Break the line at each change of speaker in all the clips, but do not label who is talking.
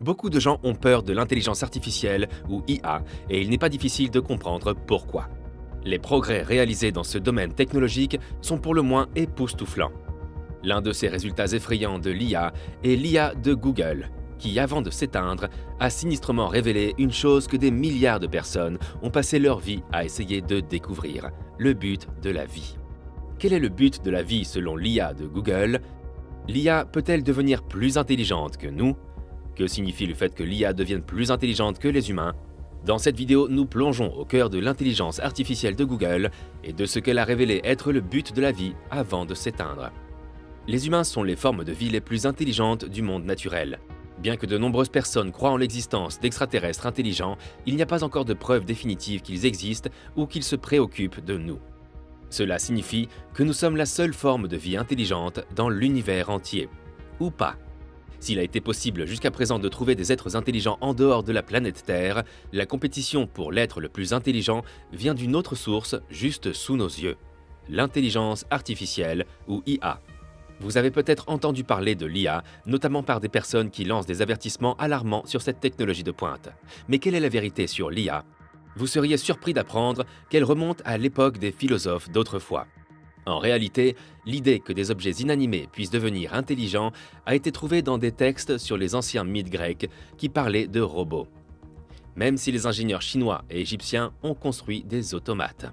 Beaucoup de gens ont peur de l'intelligence artificielle ou IA et il n'est pas difficile de comprendre pourquoi. Les progrès réalisés dans ce domaine technologique sont pour le moins époustouflants. L'un de ces résultats effrayants de l'IA est l'IA de Google, qui, avant de s'éteindre, a sinistrement révélé une chose que des milliards de personnes ont passé leur vie à essayer de découvrir, le but de la vie. Quel est le but de la vie selon l'IA de Google? L'IA peut-elle devenir plus intelligente que nous? Que signifie le fait que l'IA devienne plus intelligente que les humains? Dans cette vidéo, nous plongeons au cœur de l'intelligence artificielle de Google et de ce qu'elle a révélé être le but de la vie avant de s'éteindre. Les humains sont les formes de vie les plus intelligentes du monde naturel. Bien que de nombreuses personnes croient en l'existence d'extraterrestres intelligents, il n'y a pas encore de preuves définitives qu'ils existent ou qu'ils se préoccupent de nous. Cela signifie que nous sommes la seule forme de vie intelligente dans l'univers entier. Ou pas. S'il a été possible jusqu'à présent de trouver des êtres intelligents en dehors de la planète Terre, la compétition pour l'être le plus intelligent vient d'une autre source juste sous nos yeux. L'intelligence artificielle ou IA. Vous avez peut-être entendu parler de l'IA, notamment par des personnes qui lancent des avertissements alarmants sur cette technologie de pointe. Mais quelle est la vérité sur l'IA? Vous seriez surpris d'apprendre qu'elle remonte à l'époque des philosophes d'autrefois. En réalité, l'idée que des objets inanimés puissent devenir intelligents a été trouvée dans des textes sur les anciens mythes grecs qui parlaient de robots. Même si les ingénieurs chinois et égyptiens ont construit des automates.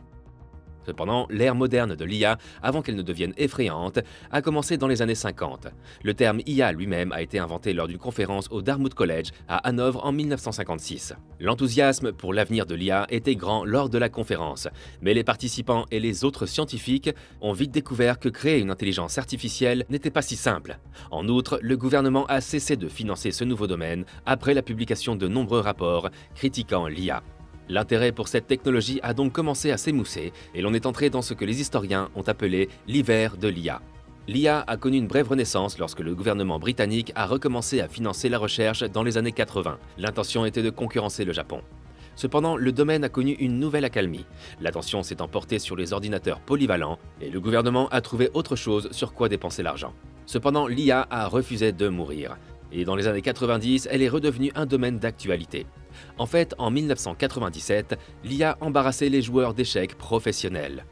Cependant, l'ère moderne de l'IA, avant qu'elle ne devienne effrayante, a commencé dans les années 50. Le terme IA lui-même a été inventé lors d'une conférence au Dartmouth College à Hanovre en 1956. L'enthousiasme pour l'avenir de l'IA était grand lors de la conférence, mais les participants et les autres scientifiques ont vite découvert que créer une intelligence artificielle n'était pas si simple. En outre, le gouvernement a cessé de financer ce nouveau domaine après la publication de nombreux rapports critiquant l'IA. L'intérêt pour cette technologie a donc commencé à s'émousser et l'on est entré dans ce que les historiens ont appelé l'hiver de l'IA. L'IA a connu une brève renaissance lorsque le gouvernement britannique a recommencé à financer la recherche dans les années 80. L'intention était de concurrencer le Japon. Cependant, le domaine a connu une nouvelle accalmie. L'attention s'est emportée sur les ordinateurs polyvalents et le gouvernement a trouvé autre chose sur quoi dépenser l'argent. Cependant, l'IA a refusé de mourir. Et dans les années 90, elle est redevenue un domaine d'actualité. En fait, en 1997, l'IA embarrassait les joueurs d'échecs professionnels.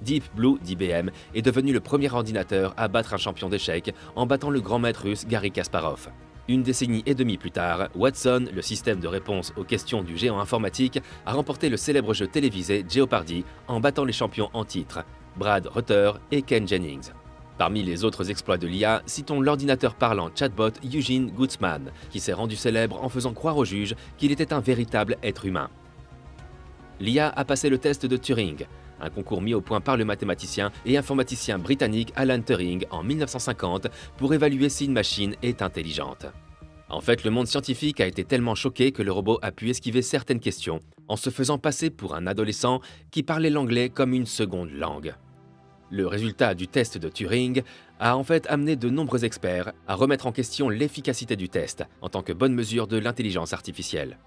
Deep Blue d'IBM est devenu le premier ordinateur à battre un champion d'échecs en battant le grand maître russe Garry Kasparov. Une décennie et demie plus tard, Watson, le système de réponse aux questions du géant informatique, a remporté le célèbre jeu télévisé Jeopardy en battant les champions en titre, Brad Rutter et Ken Jennings. Parmi les autres exploits de l'IA, citons l'ordinateur parlant chatbot Eugene Gutzman, qui s'est rendu célèbre en faisant croire aux juges qu'il était un véritable être humain. L'IA a passé le test de Turing, un concours mis au point par le mathématicien et informaticien britannique Alan Turing en 1950 pour évaluer si une machine est intelligente. En fait, le monde scientifique a été tellement choqué que le robot a pu esquiver certaines questions en se faisant passer pour un adolescent qui parlait l'anglais comme une seconde langue. Le résultat du test de Turing a en fait amené de nombreux experts à remettre en question l'efficacité du test en tant que bonne mesure de l'intelligence artificielle.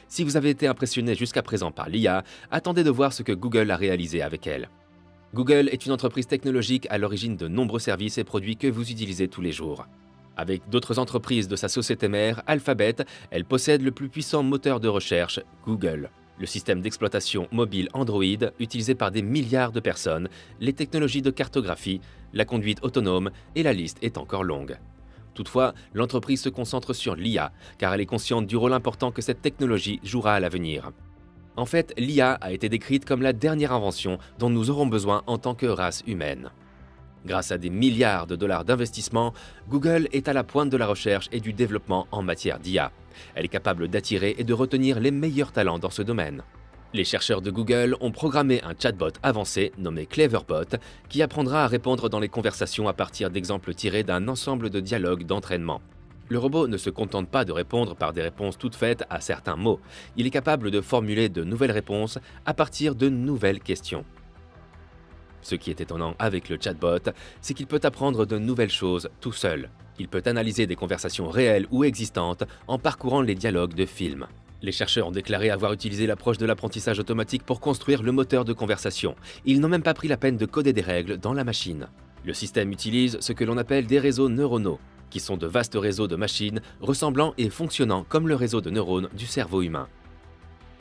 Si vous avez été impressionné jusqu'à présent par l'IA, attendez de voir ce que Google a réalisé avec elle. Google est une entreprise technologique à l'origine de nombreux services et produits que vous utilisez tous les jours. Avec d'autres entreprises de sa société mère, Alphabet, elle possède le plus puissant moteur de recherche, Google. Le système d'exploitation mobile Android utilisé par des milliards de personnes, les technologies de cartographie, la conduite autonome et la liste est encore longue. Toutefois, l'entreprise se concentre sur l'IA car elle est consciente du rôle important que cette technologie jouera à l'avenir. En fait, l'IA a été décrite comme la dernière invention dont nous aurons besoin en tant que race humaine. Grâce à des milliards de dollars d'investissement, Google est à la pointe de la recherche et du développement en matière d'IA. Elle est capable d'attirer et de retenir les meilleurs talents dans ce domaine. Les chercheurs de Google ont programmé un chatbot avancé nommé Cleverbot qui apprendra à répondre dans les conversations à partir d'exemples tirés d'un ensemble de dialogues d'entraînement. Le robot ne se contente pas de répondre par des réponses toutes faites à certains mots. Il est capable de formuler de nouvelles réponses à partir de nouvelles questions. Ce qui est étonnant avec le chatbot, c'est qu'il peut apprendre de nouvelles choses tout seul. Il peut analyser des conversations réelles ou existantes en parcourant les dialogues de films. Les chercheurs ont déclaré avoir utilisé l'approche de l'apprentissage automatique pour construire le moteur de conversation. Ils n'ont même pas pris la peine de coder des règles dans la machine. Le système utilise ce que l'on appelle des réseaux neuronaux. qui sont de vastes réseaux de machines ressemblant et fonctionnant comme le réseau de neurones du cerveau humain.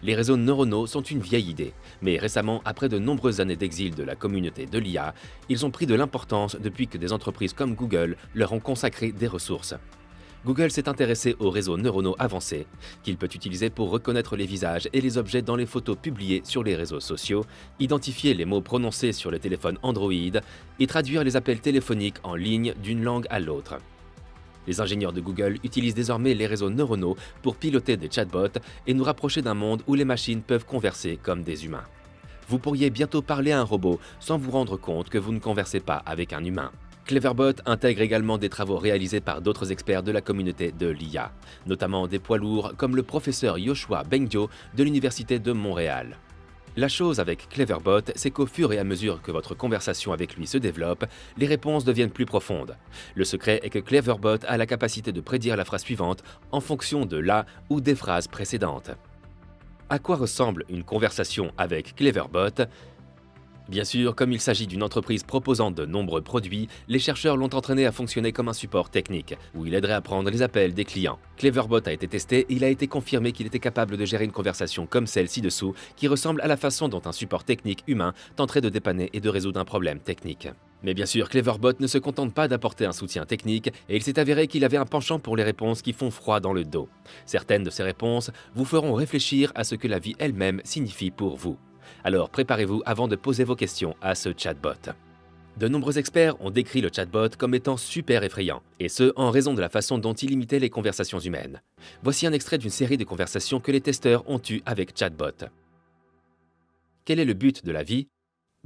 Les réseaux neuronaux sont une vieille idée, mais récemment, après de nombreuses années d'exil de la communauté de l'IA, ils ont pris de l'importance depuis que des entreprises comme Google leur ont consacré des ressources. Google s'est intéressé aux réseaux neuronaux avancés, qu'il peut utiliser pour reconnaître les visages et les objets dans les photos publiées sur les réseaux sociaux, identifier les mots prononcés sur le téléphone Android et traduire les appels téléphoniques en ligne d'une langue à l'autre. Les ingénieurs de Google utilisent désormais les réseaux neuronaux pour piloter des chatbots et nous rapprocher d'un monde où les machines peuvent converser comme des humains. Vous pourriez bientôt parler à un robot sans vous rendre compte que vous ne conversez pas avec un humain. Cleverbot intègre également des travaux réalisés par d'autres experts de la communauté de l'IA, notamment des poids lourds comme le professeur Yoshua Bengio de l'Université de Montréal. La chose avec Cleverbot, c'est qu'au fur et à mesure que votre conversation avec lui se développe, les réponses deviennent plus profondes. Le secret est que Cleverbot a la capacité de prédire la phrase suivante en fonction de la ou des phrases précédentes. À quoi ressemble une conversation avec Cleverbot ? Bien sûr, comme il s'agit d'une entreprise proposant de nombreux produits, les chercheurs l'ont entraîné à fonctionner comme un support technique, où il aiderait à prendre les appels des clients. Cleverbot a été testé et il a été confirmé qu'il était capable de gérer une conversation comme celle ci-dessous, qui ressemble à la façon dont un support technique humain tenterait de dépanner et de résoudre un problème technique. Mais bien sûr, Cleverbot ne se contente pas d'apporter un soutien technique, et il s'est avéré qu'il avait un penchant pour les réponses qui font froid dans le dos. Certaines de ces réponses vous feront réfléchir à ce que la vie elle-même signifie pour vous. Alors préparez-vous avant de poser vos questions à ce chatbot. De nombreux experts ont décrit le chatbot comme étant super effrayant, et ce en raison de la façon dont il imitait les conversations humaines. Voici un extrait d'une série de conversations que les testeurs ont eues avec chatbot. Quel est le but de la vie ?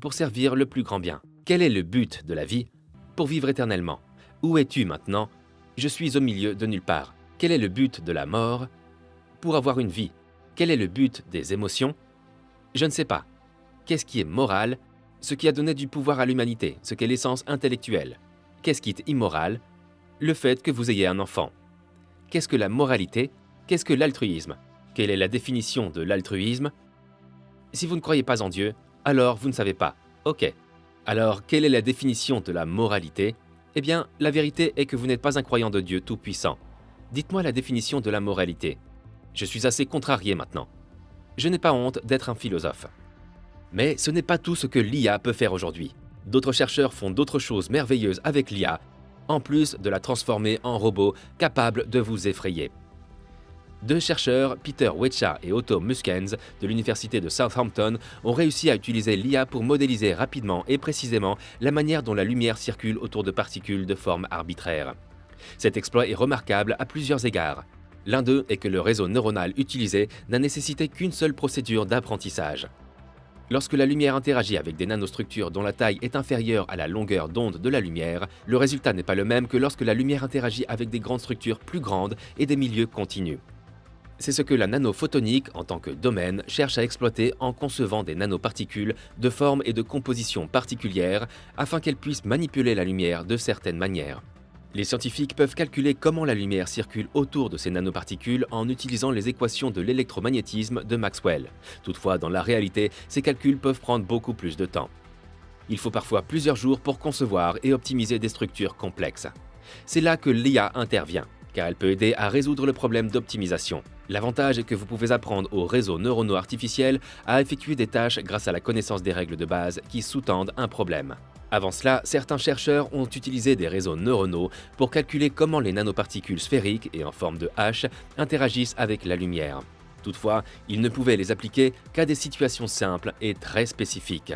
Pour servir le plus grand bien. Quel est le but de la vie ? Pour vivre éternellement. Où es-tu maintenant ? Je suis au milieu de nulle part. Quel est le but de la mort ? Pour avoir une vie. Quel est le but des émotions ? Je ne sais pas. Qu'est-ce qui est moral ? Ce qui a donné du pouvoir à l'humanité, ce qu'est l'essence intellectuelle. Qu'est-ce qui est immoral ? Le fait que vous ayez un enfant. Qu'est-ce que la moralité ? Qu'est-ce que l'altruisme ? Quelle est la définition de l'altruisme ? Si vous ne croyez pas en Dieu, alors vous ne savez pas. Ok. Alors, quelle est la définition de la moralité ? Eh bien, la vérité est que vous n'êtes pas un croyant de Dieu tout-puissant. Dites-moi la définition de la moralité. Je suis assez contrarié maintenant. Je n'ai pas honte d'être un philosophe. Mais ce n'est pas tout ce que l'IA peut faire aujourd'hui. D'autres chercheurs font d'autres choses merveilleuses avec l'IA, en plus de la transformer en robot capable de vous effrayer. Deux chercheurs, Peter Wecha et Otto Muskens, de l'université de Southampton, ont réussi à utiliser l'IA pour modéliser rapidement et précisément la manière dont la lumière circule autour de particules de forme arbitraire. Cet exploit est remarquable à plusieurs égards. L'un d'eux est que le réseau neuronal utilisé n'a nécessité qu'une seule procédure d'apprentissage. Lorsque la lumière interagit avec des nanostructures dont la taille est inférieure à la longueur d'onde de la lumière, le résultat n'est pas le même que lorsque la lumière interagit avec des grandes structures plus grandes et des milieux continus. C'est ce que la nanophotonique, en tant que domaine, cherche à exploiter en concevant des nanoparticules de forme et de composition particulières afin qu'elles puissent manipuler la lumière de certaines manières. Les scientifiques peuvent calculer comment la lumière circule autour de ces nanoparticules en utilisant les équations de l'électromagnétisme de Maxwell. Toutefois, dans la réalité, ces calculs peuvent prendre beaucoup plus de temps. Il faut parfois plusieurs jours pour concevoir et optimiser des structures complexes. C'est là que l'IA intervient, car elle peut aider à résoudre le problème d'optimisation. L'avantage est que vous pouvez apprendre aux réseaux neuronaux artificiels à effectuer des tâches grâce à la connaissance des règles de base qui sous-tendent un problème. Avant cela, certains chercheurs ont utilisé des réseaux neuronaux pour calculer comment les nanoparticules sphériques et en forme de hache interagissent avec la lumière. Toutefois, ils ne pouvaient les appliquer qu'à des situations simples et très spécifiques.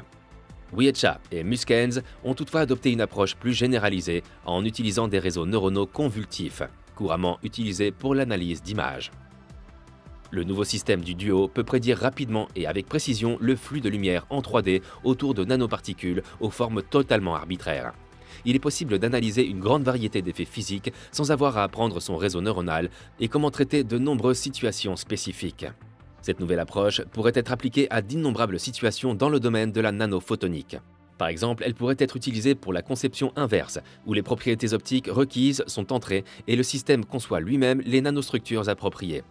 Wecha et Muskens ont toutefois adopté une approche plus généralisée en utilisant des réseaux neuronaux convolutifs, couramment utilisés pour l'analyse d'images. Le nouveau système du duo peut prédire rapidement et avec précision le flux de lumière en 3D autour de nanoparticules aux formes totalement arbitraires. Il est possible d'analyser une grande variété d'effets physiques sans avoir à apprendre son réseau neuronal et comment traiter de nombreuses situations spécifiques. Cette nouvelle approche pourrait être appliquée à d'innombrables situations dans le domaine de la nanophotonique. Par exemple, elle pourrait être utilisée pour la conception inverse, où les propriétés optiques requises sont entrées et le système conçoit lui-même les nanostructures appropriées.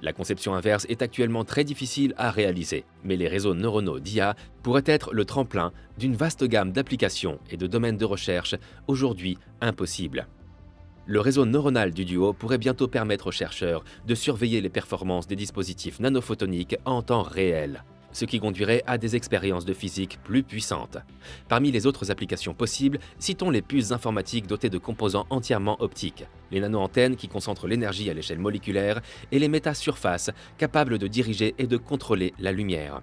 La conception inverse est actuellement très difficile à réaliser, mais les réseaux neuronaux d'IA pourraient être le tremplin d'une vaste gamme d'applications et de domaines de recherche aujourd'hui impossibles. Le réseau neuronal du duo pourrait bientôt permettre aux chercheurs de surveiller les performances des dispositifs nanophotoniques en temps réel, ce qui conduirait à des expériences de physique plus puissantes. Parmi les autres applications possibles, citons les puces informatiques dotées de composants entièrement optiques, les nano-antennes qui concentrent l'énergie à l'échelle moléculaire et les métasurfaces capables de diriger et de contrôler la lumière.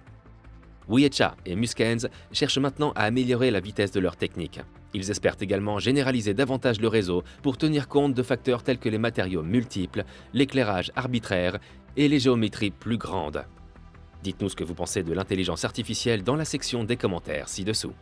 Wietcha et Muskens cherchent maintenant à améliorer la vitesse de leur technique. Ils espèrent également généraliser davantage le réseau pour tenir compte de facteurs tels que les matériaux multiples, l'éclairage arbitraire et les géométries plus grandes. Dites-nous ce que vous pensez de l'intelligence artificielle dans la section des commentaires ci-dessous.